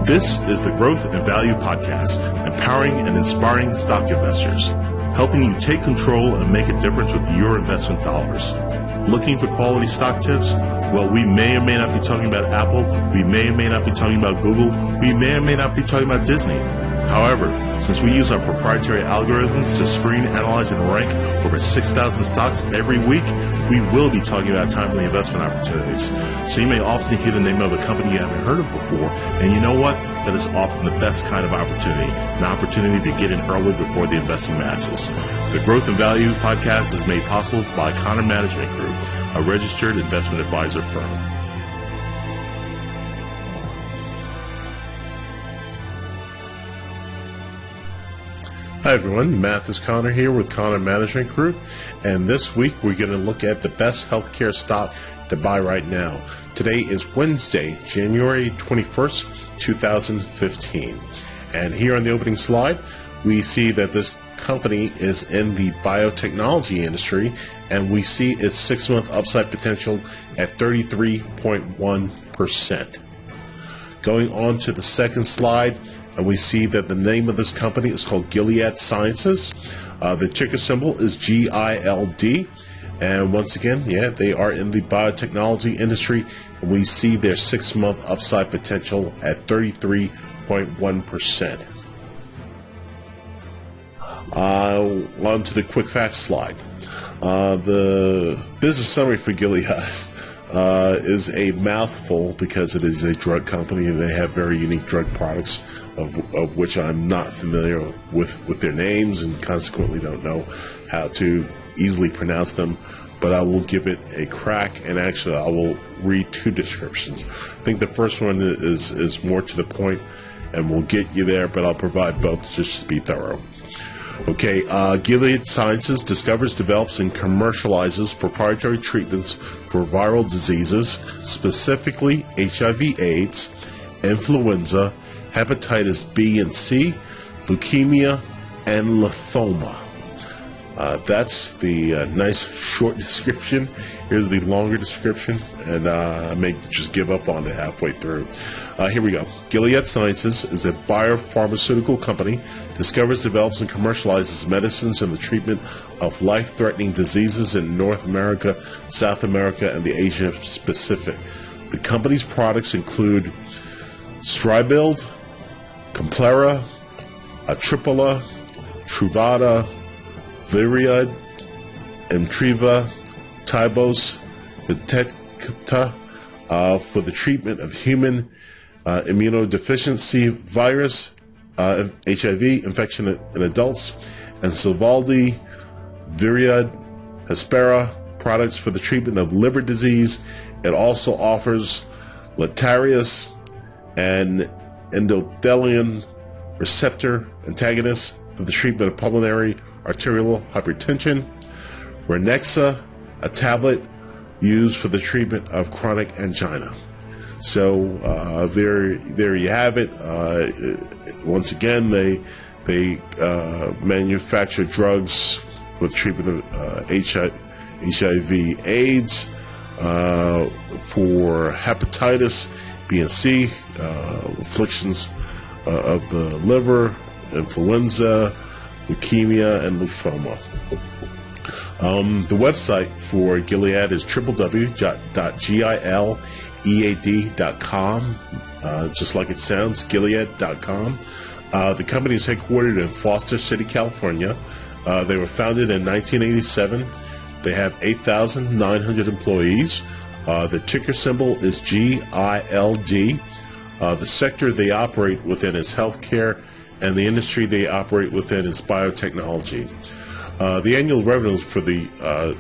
This is the Growth and Value Podcast, empowering and inspiring stock investors, helping you take control and make a difference with your investment dollars. Looking for quality stock tips? Well, we may or may not be talking about Apple. We may or may not be talking about Google. We may or may not be talking about Disney. However, since we use our proprietary algorithms to screen, analyze, and rank over 6,000 stocks every week, we will be talking about timely investment opportunities. So you may often hear the name of a company you haven't heard of before, and you know what? That is often the best kind of opportunity, an opportunity to get in early before the investing masses. The Growth and Value Podcast is made possible by Connor Management Group, a registered investment advisor firm. Hi everyone, Mathis Connor here with Connor Management Group, and this week we're going to look at the best healthcare stock to buy right now. Today is Wednesday, January 21st, 2015, and here on the opening slide we see that this company is in the biotechnology industry, and we see its 6-month upside potential at 33.1%. Going on to the second slide, and we see that the name of this company is called Gilead Sciences. The ticker symbol is GILD. And once again, they are in the biotechnology industry. And we see their 6-month upside potential at 33.1%. On to the quick facts slide. The business summary for Gilead is a mouthful because it is a drug company and they have very unique drug products of which I'm not familiar with their names and consequently don't know how to easily pronounce them, but I will give it a crack, and actually I will read 2 descriptions. I think the first one is more to the point and will get you there, but I'll provide both just to be thorough. Okay, Gilead Sciences discovers, develops, and commercializes proprietary treatments for viral diseases, specifically HIV/AIDS, influenza, hepatitis B and C, leukemia, and lymphoma. That's the nice short description. Here's the longer description, and I may just give up on it halfway through. Here we go. Gilead Sciences is a biopharmaceutical company, discovers, develops, and commercializes medicines in the treatment of life-threatening diseases in North America, South America, and the Asia Pacific. The company's products include Stribild, Complera, Atripla, Truvada, Viriad, Emtriva, Tybos, Vitecta for the treatment of human immunodeficiency virus, HIV infection in adults, and Sovaldi, Viriad, Hespera products for the treatment of liver disease. It also offers Letarius and endothelium receptor antagonists for the treatment of pulmonary arterial hypertension. Renexa, a tablet used for the treatment of chronic angina. So there you have it. Once again, they manufacture drugs for the treatment of HIV/AIDS, for hepatitis B and C, afflictions of the liver, influenza, leukemia, and lymphoma. The website for Gilead is www.gilead.com, just like it sounds, gilead.com. The company is headquartered in Foster City, California. They were founded in 1987. They have 8,900 employees. The ticker symbol is GILD. The sector they operate within is healthcare, and the industry they operate within is biotechnology. The annual revenue for the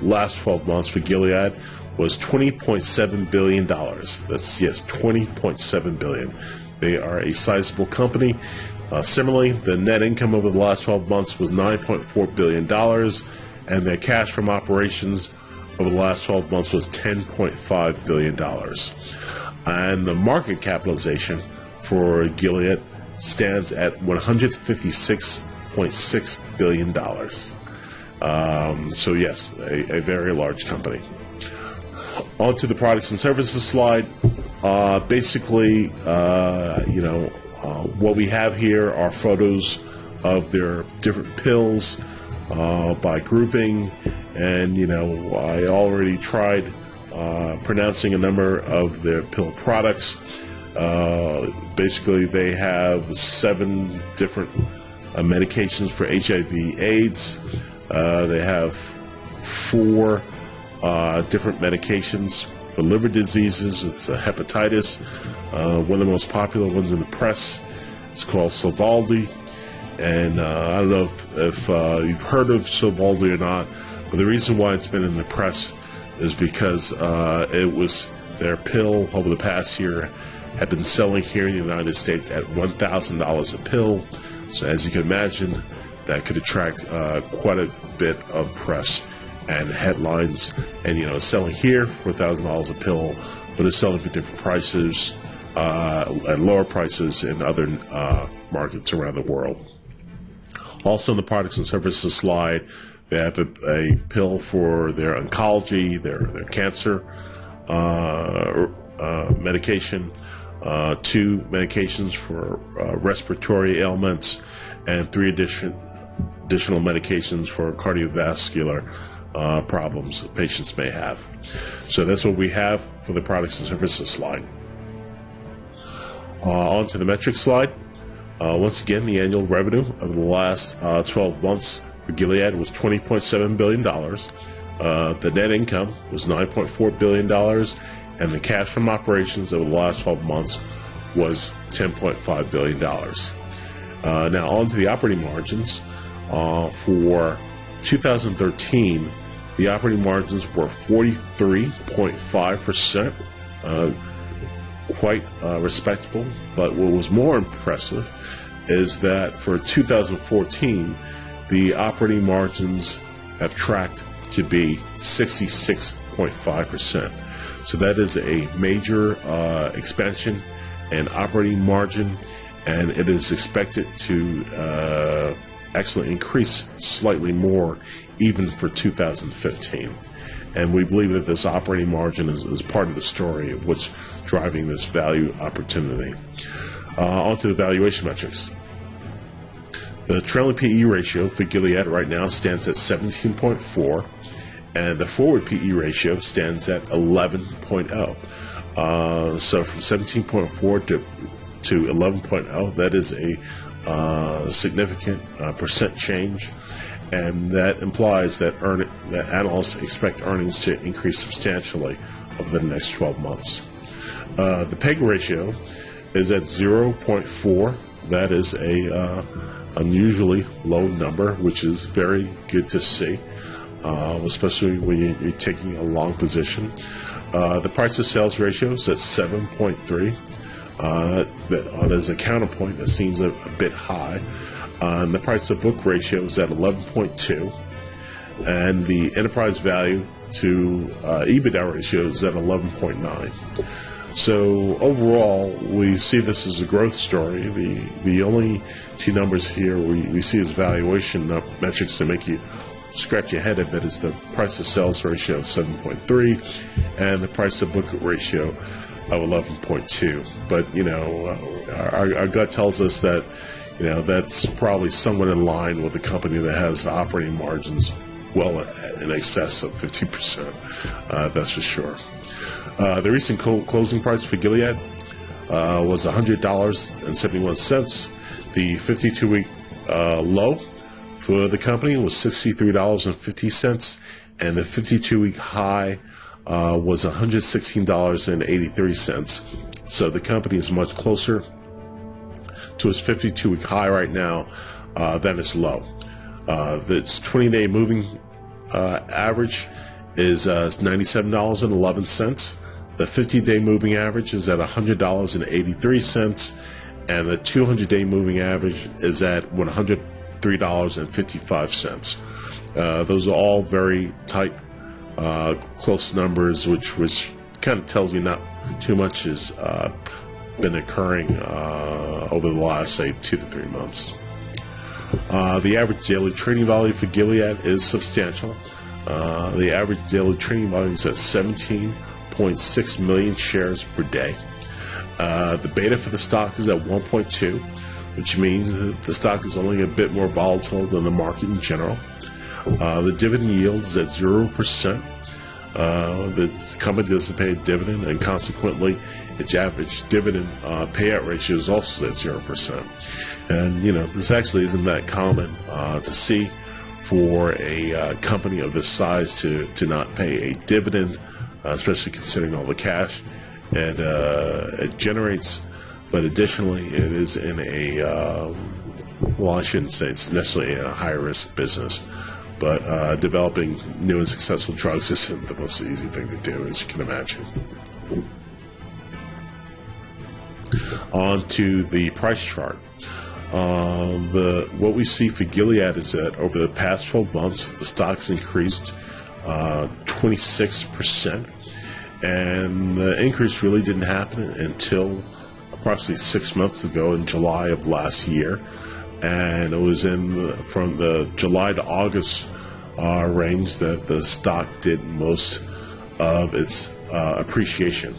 last 12 months for Gilead was $20.7 billion. That's, yes, $20.7 billion. They are a sizable company. Similarly, the net income over the last 12 months was $9.4 billion, and their cash from operations over the last 12 months was $10.5 billion. And the market capitalization for Gilead stands at $156.6 billion. So yes, a very large company. onto the products and services slide. Basically, what we have here are photos of their different pills by grouping, and I already tried pronouncing a number of their pill products. Basically, they have 7 different medications for HIV/AIDS. They have 4 different medications for liver diseases. It's hepatitis. One of the most popular ones in the press is called Sovaldi. And I don't know if you've heard of Sovaldi or not, but the reason why it's been in the press is because it was their pill over the past year had been selling here in the United States at $1,000 a pill. So as you can imagine, that could attract quite a bit of press and headlines. And it's selling here for $1,000 a pill, but it's selling for different prices at lower prices in other markets around the world. Also in the products and services slide, they have a pill for their oncology, their cancer medication, 2 medications for respiratory ailments, and 3 additional medications for cardiovascular problems that patients may have. So that's what we have for the products and services slide. On to the metrics slide. Once again, the annual revenue of the last 12 months for Gilead was $20.7 billion. The net income was $9.4 billion, and the cash from operations over the last 12 months was $10.5 billion. Now, on to the operating margins. For 2013, the operating margins were 43.5%, quite respectable. But what was more impressive is that for 2014, the operating margins have tracked to be 66.5%. So that is a major expansion in operating margin, and it is expected to actually increase slightly more even for 2015. And we believe that this operating margin is part of the story of what's driving this value opportunity. On to the valuation metrics. The trailing PE ratio for Gilead right now stands at 17.4, and the forward PE ratio stands at 11.0. So from 17.4 to 11.0, that is a significant percent change, and that implies that analysts expect earnings to increase substantially over the next 12 months. The PEG ratio is at 0.4. That is a unusually low number, which is very good to see, especially when you're taking a long position. The price to sales ratio is at 7.3. As a counterpoint, that seems a bit high. And the price to book ratio is at 11.2, and the enterprise value to EBITDA ratio is at 11.9. So overall, we see this as a growth story. The only 2 numbers here we see as valuation metrics to make you scratch your head a bit is the price to sales ratio of 7.3 and the price to book ratio of 11.2. But our gut tells us that that's probably somewhat in line with a company that has operating margins well in excess of 50%. That's for sure. The recent closing price for Gilead was $100.71. The 52-week low for the company was $63.50, and the 52-week high was $116.83. So the company is much closer to its 52-week high right now than its low. Its 20-day moving average is $97.11. The 50-day moving average is at $100.83, and the 200-day moving average is at $103.55. Those are all very tight, close numbers, which kind of tells you not too much has been occurring over the last, say, 2 to 3 months. The average daily trading volume for Gilead is substantial. The average daily trading volume is at 17.6 1.6 million shares per day. The beta for the stock is at 1.2, which means that the stock is only a bit more volatile than the market in general. The dividend yield is at 0%. The company doesn't pay a dividend, and consequently, its average dividend payout ratio is also at 0%. And, this actually isn't that common to see for a company of this size to not pay a dividend, especially considering all the cash it generates. But additionally, it is in a, I shouldn't say it's necessarily in a high-risk business, but developing new and successful drugs isn't the most easy thing to do, as you can imagine. On to the price chart. What we see for Gilead is that over the past 12 months, the stock's increased 26%, and the increase really didn't happen until approximately 6 months ago in July of last year, and it was from the July to August range that the stock did most of its appreciation.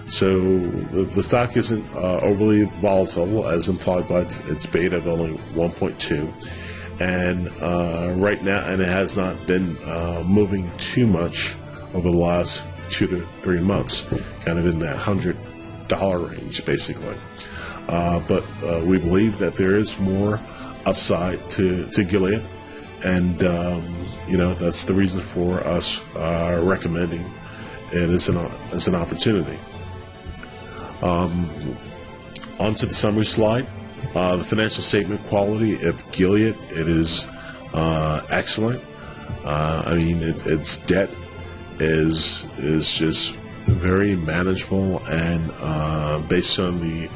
So the stock isn't overly volatile, as implied by its beta of only 1.2, and right now, and it has not been moving too much over the last 2 to 3 months, kind of in that $100 range, basically. But we believe that there is more upside to Gilead, and that's the reason for us recommending it as an opportunity. Onto the summary slide. The financial statement quality of Gilead, it is excellent. Its debt is just very manageable, and based on the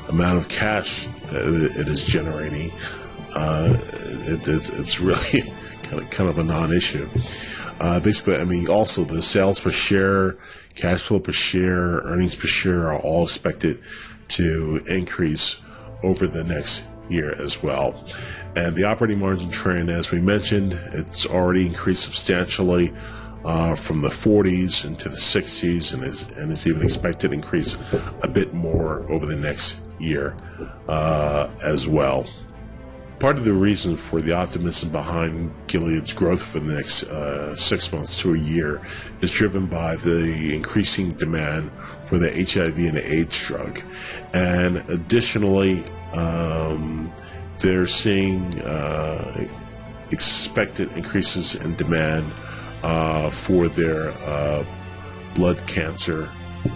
amount of cash that it is generating, it's really kind of a non-issue. Basically, also the sales per share, cash flow per share, earnings per share are all expected to increase over the next year as well. And the operating margin trend, as we mentioned, it's already increased substantially from the 40s into the 60s, and it's even expected to increase a bit more over the next year as well. Part of the reason for the optimism behind Gilead's growth for the next 6 months to a year is driven by the increasing demand for the HIV and AIDS drug. And additionally, they're seeing expected increases in demand for their blood cancer,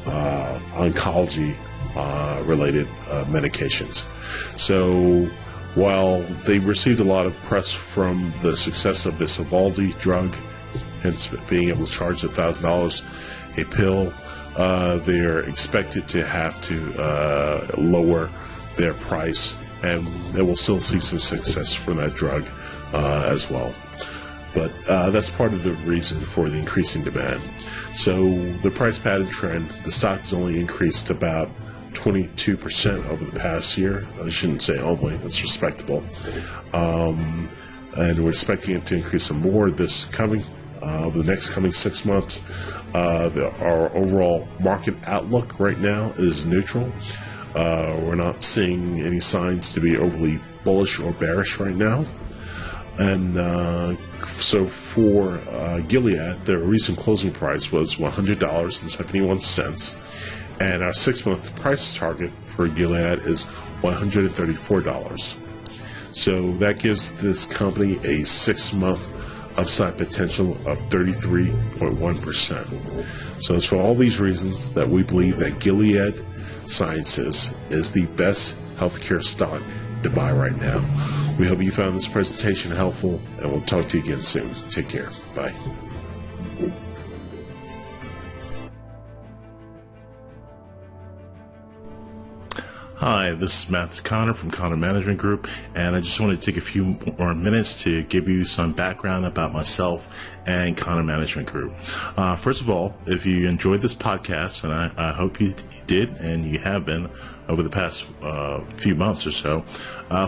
oncology related medications. So while they received a lot of press from the success of this Sovaldi drug, hence being able to charge $1,000 a pill, they're expected to have to lower their price, and they will still see some success from that drug as well. But that's part of the reason for the increasing demand. So the price pattern trend, the stock has only increased about 22% over the past year. I shouldn't say only, that's respectable. And we're expecting it to increase some more over the next coming 6 months. Our overall market outlook right now is neutral. We're not seeing any signs to be overly bullish or bearish right now. And so for Gilead, their recent closing price was $100.71. And our 6-month price target for Gilead is $134. So that gives this company a 6-month upside potential of 33.1%. So it's for all these reasons that we believe that Gilead Sciences is the best healthcare stock to buy right now. We hope you found this presentation helpful, and we'll talk to you again soon. Take care. Bye. Hi, this is Matthew Connor from Connor Management Group, and I just wanted to take a few more minutes to give you some background about myself and Content Management Group. First of all, if you enjoyed this podcast, and I hope you did, and you have been over the past few months or so,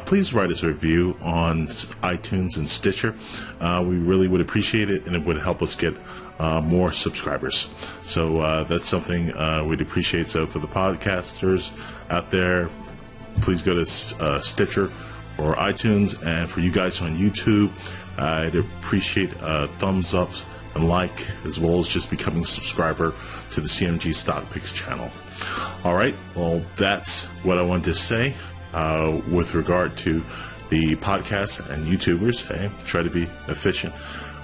please write us a review on iTunes and Stitcher. We really would appreciate it, and it would help us get more subscribers. So that's something we'd appreciate. So for the podcasters out there, please go to Stitcher or iTunes. And for you guys on YouTube, I'd appreciate thumbs up and like, as well as just becoming a subscriber to the CMG Stock Picks channel. All right, well, that's what I wanted to say with regard to the podcast and YouTubers. Hey, try to be efficient.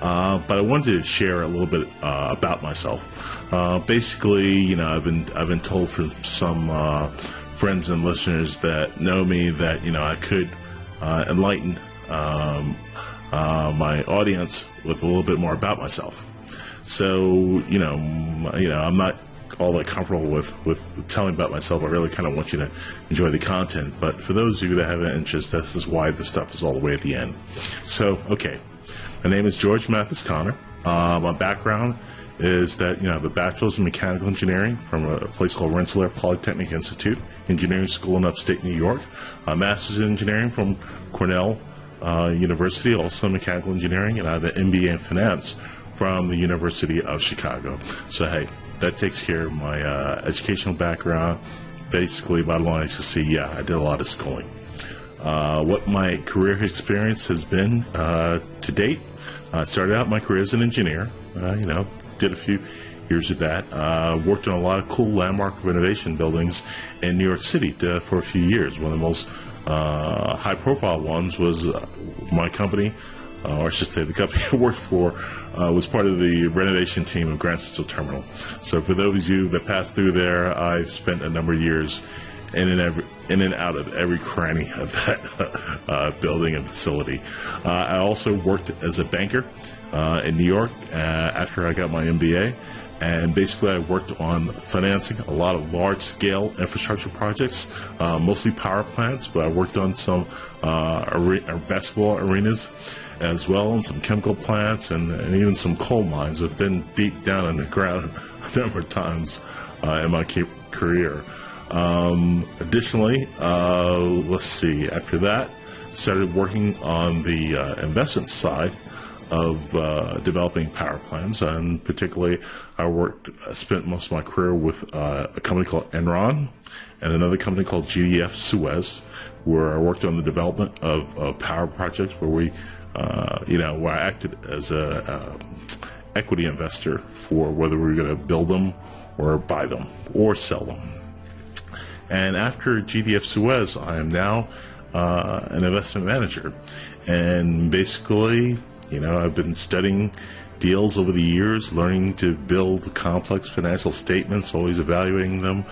But I wanted to share a little bit about myself. Basically, I've been told from some friends and listeners that know me that I could enlighten my audience with a little bit more about myself. So I'm not all that comfortable with telling about myself. I really kind of want you to enjoy the content. But for those of you that have an interest, this is why the stuff is all the way at the end. So, okay. My name is George Mathis Connor. My background is that, I have a bachelor's in mechanical engineering from a place called Rensselaer Polytechnic Institute, engineering school in upstate New York. A master's in engineering from Cornell University, also in mechanical engineering, and I have an MBA in finance from the University of Chicago. So, hey, that takes care of my educational background. Basically, bottom line is to see, I did a lot of schooling. What my career experience has been to date. I started out my career as an engineer, did a few years of that. Worked on a lot of cool landmark renovation buildings in New York City for a few years. One of the most high-profile ones was my company, or I should say the company I worked for, was part of the renovation team of Grand Central Terminal. So for those of you that passed through there, I've spent a number of years in and out of every cranny of that building and facility. I also worked as a banker in New York after I got my MBA, and basically I worked on financing a lot of large-scale infrastructure projects, mostly power plants, but I worked on some basketball arenas as well, and some chemical plants, and even some coal mines. I've been deep down in the ground a number of times in my career. Additionally, let's see, after that, started working on the investment side of developing power plants, and particularly I spent most of my career with a company called Enron and another company called GDF Suez, where I worked on the development of power projects where where I acted as a equity investor for whether we were going to build them or buy them or sell them. And after GDF Suez, I am now an investment manager. And basically, I've been studying deals over the years, learning to build complex financial statements, always evaluating them,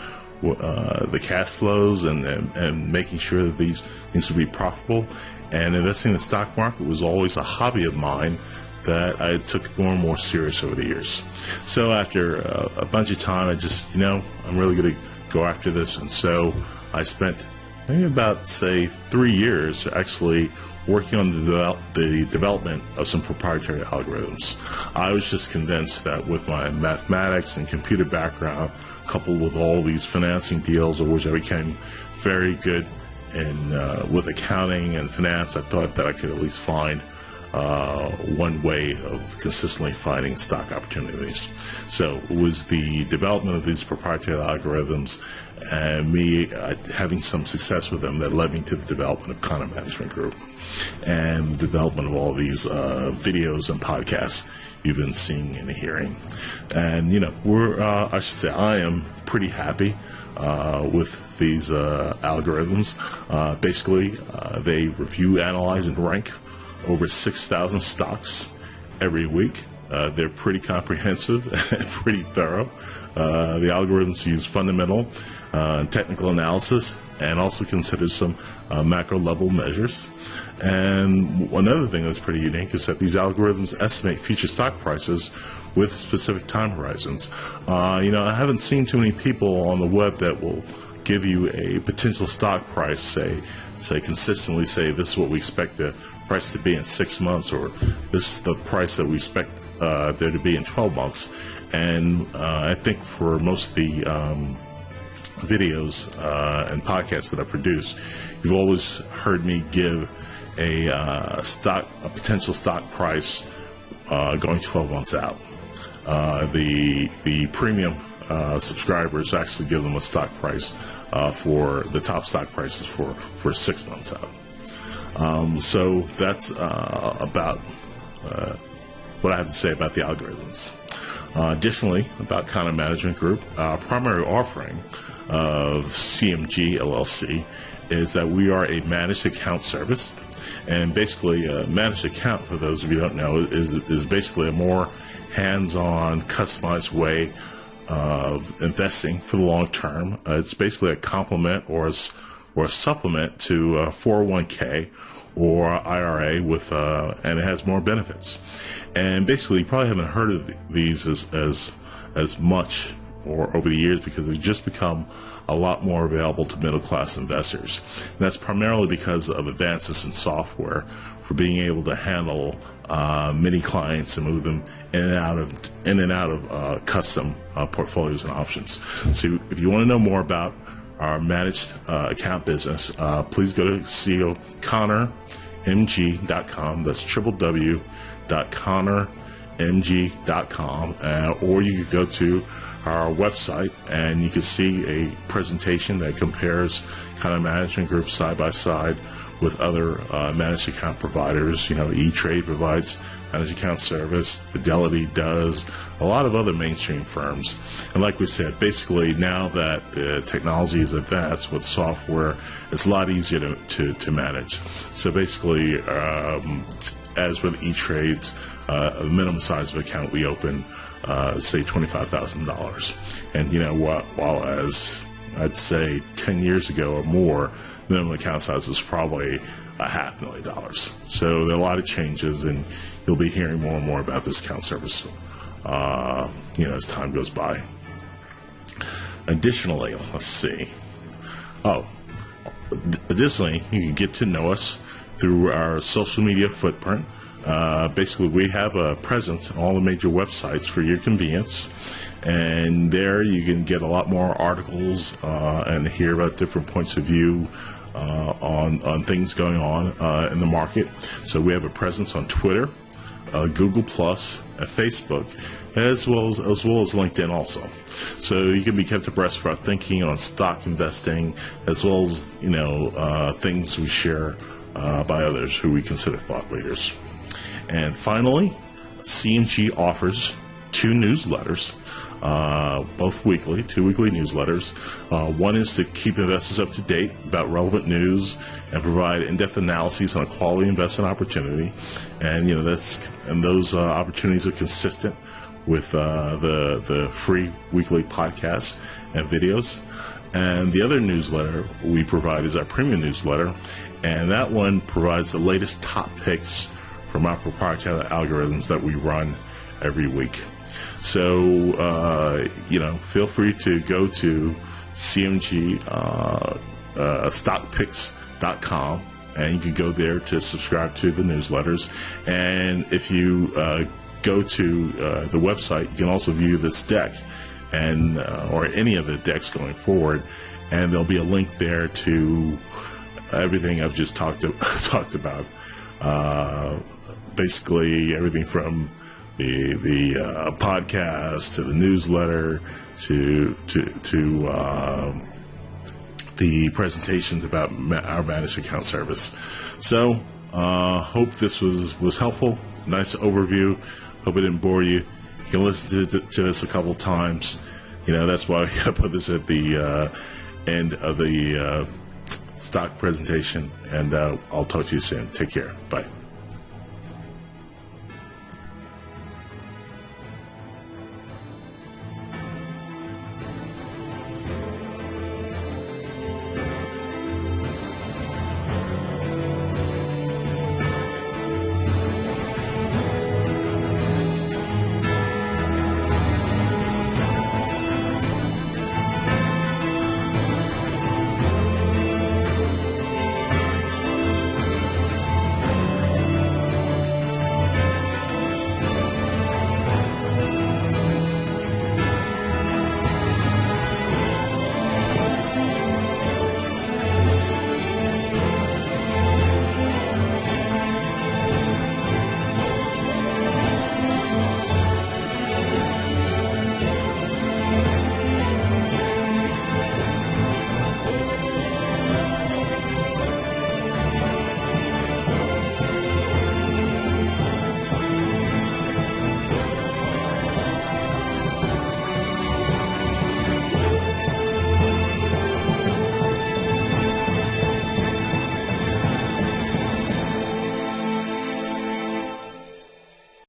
the cash flows, and making sure that these things will be profitable. And investing in the stock market was always a hobby of mine that I took more and more serious over the years. So after a bunch of time, I just, I'm really going to go after this. And so I spent maybe about, 3 years actually working on the development of some proprietary algorithms. I was just convinced that with my mathematics and computer background, coupled with all these financing deals, of which I became very good in with accounting and finance, I thought that I could at least find one way of consistently finding stock opportunities. So it was the development of these proprietary algorithms and me having some success with them that led me to the development of Content Management Group and the development of all these videos and podcasts you've been seeing and hearing. And, I am pretty happy with these algorithms. Basically, they review, analyze, and rank over 6,000 stocks every week. They're pretty comprehensive and pretty thorough. The algorithms use fundamental technical analysis and also consider some macro level measures. And another thing that's pretty unique is that these algorithms estimate future stock prices with specific time horizons. I haven't seen too many people on the web that will give you a potential stock price, say consistently say this is what we expect the price to be in 6 months, or this is the price that we expect there to be in 12 months. And I think for most of the videos and podcasts that I produce, you've always heard me give a potential stock price going 12 months out. The premium subscribers actually give them a stock price for the top stock prices for 6 months out. So that's about what I have to say about the algorithms. Additionally, about Content Management Group, our primary offering of CMG LLC is that we are a managed account service. And basically, a managed account, for those of you who don't know, is basically a more hands-on, customized way of investing for the long term. It's basically a complement or a supplement to 401k or IRA and it has more benefits. And basically, you probably haven't heard of these as much or over the years because they've just become a lot more available to middle-class investors. And that's primarily because of advances in software for being able to handle many clients and move them in and out of custom portfolios and options. So if you want to know more about our managed account business, please go to ConnorMG.com. That's www.connormg.com, or you could go to our website and you can see a presentation that compares Content Management Group side by side with other managed account providers. E-Trade provides managed account service, Fidelity does, a lot of other mainstream firms. And like we said, basically now that technology is advanced with software, it's a lot easier to manage. So basically, as with E-Trades, a minimum size of account we open, say $25,000. And while as I'd say 10 years ago or more, minimum account size was probably $500,000. So there are a lot of changes, and you'll be hearing more and more about this account service, as time goes by. Additionally, let's see. Additionally, you can get to know us through our social media footprint. Basically, we have a presence on all the major websites for your convenience, and there you can get a lot more articles and hear about different points of view on things going on in the market. So we have a presence on Twitter, Google Plus, and Facebook, as well as LinkedIn also. So you can be kept abreast of our thinking on stock investing, as well as things we share by others who we consider thought leaders. And finally, CMG offers 2 newsletters, both weekly, 2 weekly newsletters. One is to keep investors up to date about relevant news and provide in-depth analyses on a quality investment opportunity. And those opportunities are consistent with the free weekly podcasts and videos. And the other newsletter we provide is our premium newsletter, and that one provides the latest top picks from our proprietary algorithms that we run every week. So, feel free to go to CMG stockpicks.com, and you can go there to subscribe to the newsletters. And if you go to the website, you can also view this deck and or any of the decks going forward, and there'll be a link there to everything I've just talked about. Basically, everything from the podcast to the newsletter to the presentations about our managed account service. So, hope this was helpful. Nice overview. Hope it didn't bore you. You can listen to this a couple times. That's why I put this at the end of the stock presentation. And I'll talk to you soon. Take care. Bye.